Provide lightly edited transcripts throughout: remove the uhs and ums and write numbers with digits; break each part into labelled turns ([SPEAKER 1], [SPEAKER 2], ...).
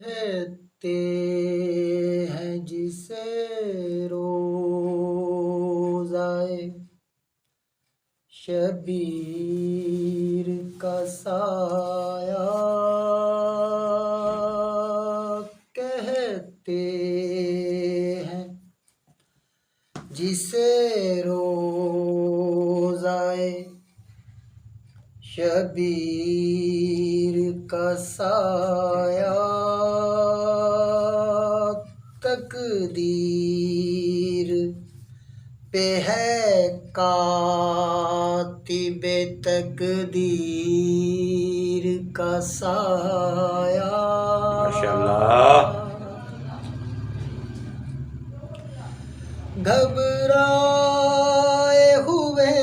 [SPEAKER 1] کہتے ہیں جسے روز آئے شبیر کا سایہ، کہتے ہیں جسے روز آئے شبیر کا سایہ، تقدیر پہ ہے کاتب تقدیر کا سایہ،
[SPEAKER 2] ماشاءاللہ
[SPEAKER 1] گھبرائے ہوئے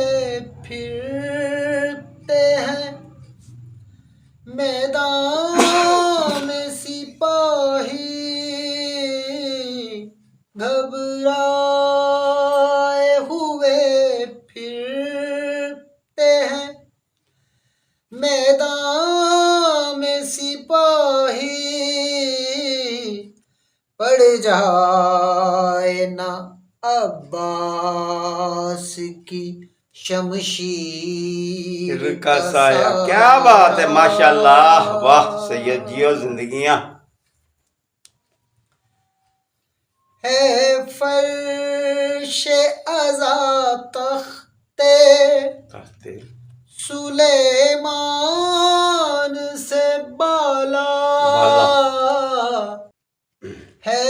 [SPEAKER 1] پھرتے ہیں میدان میں سپاہی، گھبرائے ہوئے پھرتے ہیں میدان میں سپاہی، پڑ جائے نا عباس کی شمشیر
[SPEAKER 2] کا سایہ، کیا بات ہے، ماشاءاللہ، واہ سید جیو زندگیاں.
[SPEAKER 1] ہے فرش ازا تختے سلیمان سے بالا، ہے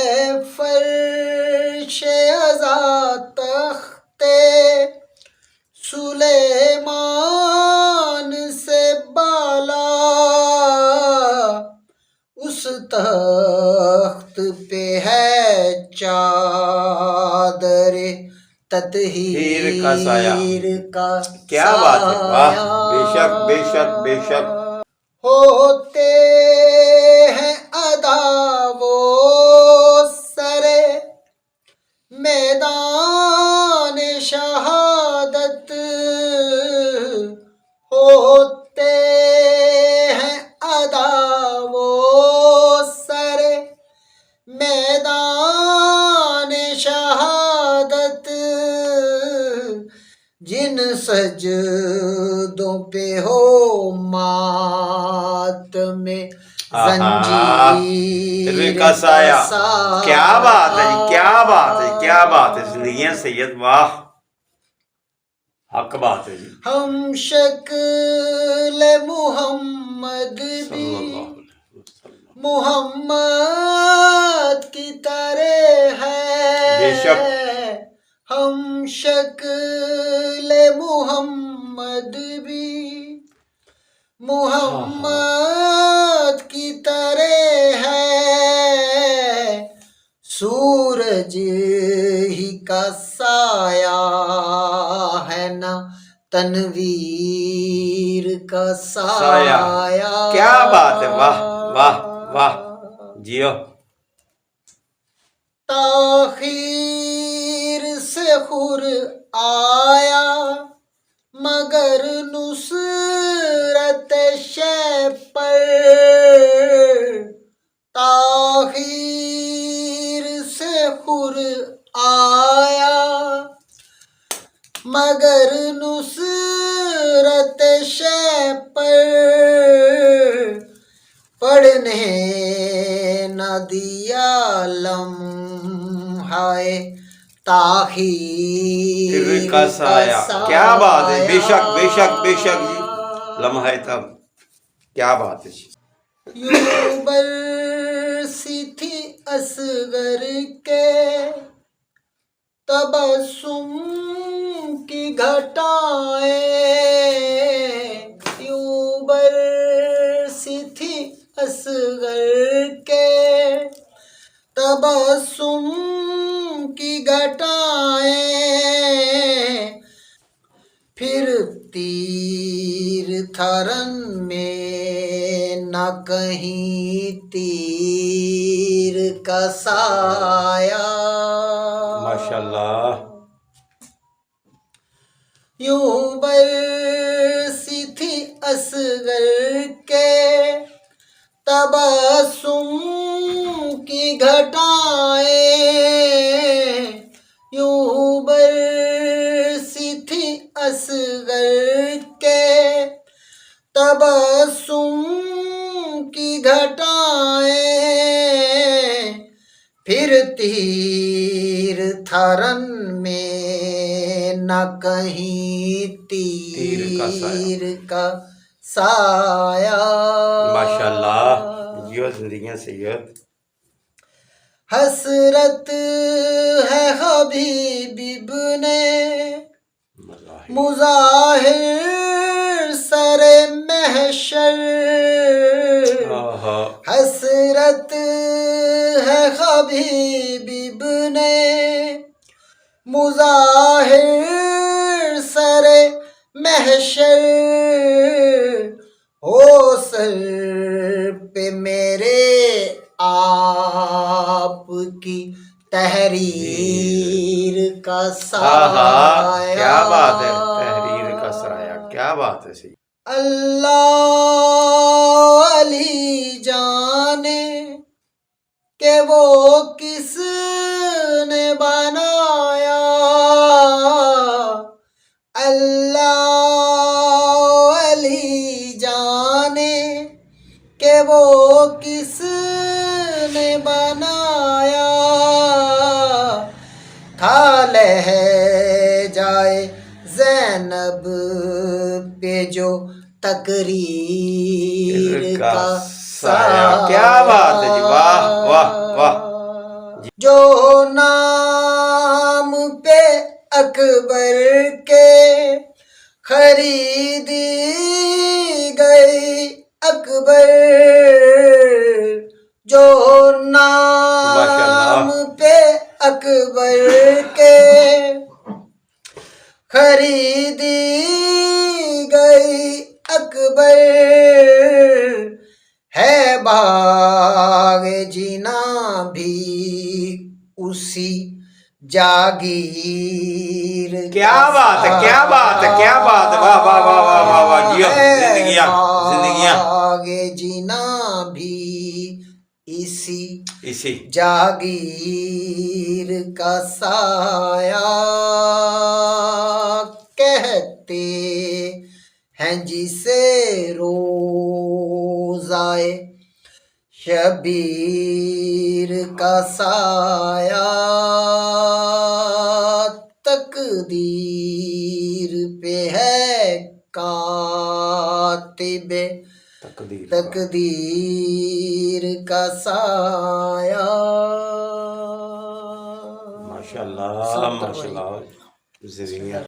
[SPEAKER 1] فرش ازا تختے سلیمان سے بالا، اس تخت پہ ہے چادر تطہیر
[SPEAKER 2] کا سایہ، کیا بات ہے، واہ بے شک بے شک بے شک.
[SPEAKER 1] ہوتے ہیں ادا وہ سرے میدان شہادت، ہوتے ہیں ادا وہ سرے میدان شہادت، جن سجدوں پہ ہو ماتم زنجیر
[SPEAKER 2] کا سایہ، کیا بات ہے، کیا بات ہے، کیا بات ہے، زندگیاں سید، واہ حق بات ہے جی.
[SPEAKER 1] ہم شکل محمد بھی محمد کی طرح ہے،
[SPEAKER 2] بے شک
[SPEAKER 1] ہم شکل محمد بھی محمد کی طرح ہے، سورج ہی کا سایہ ہے نا تنویر کا سایہ،
[SPEAKER 2] کیا بات ہے، واہ واہ واہ جیو.
[SPEAKER 1] تاخیر سے خور آیا مگر نصرت شہ پر، تاخیر سے خور آیا مگر نصرت شہ پر، پڑھنے نہ دیا لمحہ تاخیر
[SPEAKER 2] کا سایہ، کیا بات ہے، بے شک بے شک بے شک جی. لمحہ تب کیا بات ہے.
[SPEAKER 1] یوں برسی تھی اصغر کے تبسم کی گھٹائیں، یوں برسی تھی اصغر کے تبسم کی گھٹائیں، پھر تیر تھرن میں نہ کہیں تیر کا سایہ،
[SPEAKER 2] ماشاءاللہ.
[SPEAKER 1] یوں برسی تھی اصغر کے تبسم گھٹائیں یوں برسی تھی اصغر کے تبسم کی گھٹائیں پھر تیر تھا رن میں نہ کہیں تیر کا سایہ
[SPEAKER 2] ماشاءاللہ جیو زندگیاں سید
[SPEAKER 1] حسرت ہے حبیب ابن مظاہر سر محشر حسرت ہے حبیب ابن مظاہر سر محشر ہو سر پہ میرے آپ کی تحریر کا سایہ
[SPEAKER 2] کیا بات ہے تحریر کا سایہ کیا بات ہے سی
[SPEAKER 1] اللہ علی جانے کہ وہ کس نے بنایا اللہ علی جانے کہ وہ کس نے بنایا تھا لہجائے زینب پہ جو تقریر کا سایہ
[SPEAKER 2] کیا بات ہے جی واہ واہ واہ
[SPEAKER 1] جو نام پہ اکبر کے خریدی گئی اکبر جو نام پہ اکبر کے خریدی گئی اکبر ہے باغ جینا بھی اسی جاگیر
[SPEAKER 2] کیا بات ہے کیا بات ہے کیا بات ہے واہ واہ واہ واہ واہ واہ جیو زندگیاں زندگیاں
[SPEAKER 1] باغ جینا بھی اسی جاگیر کا سایہ کہتے ہیں جسے روزائے شبیر کا سایہ تقدیر پہ ہے کاتب تقدیر کا سایہ
[SPEAKER 2] ماشاءاللہ ماشاءاللہ زندگیاں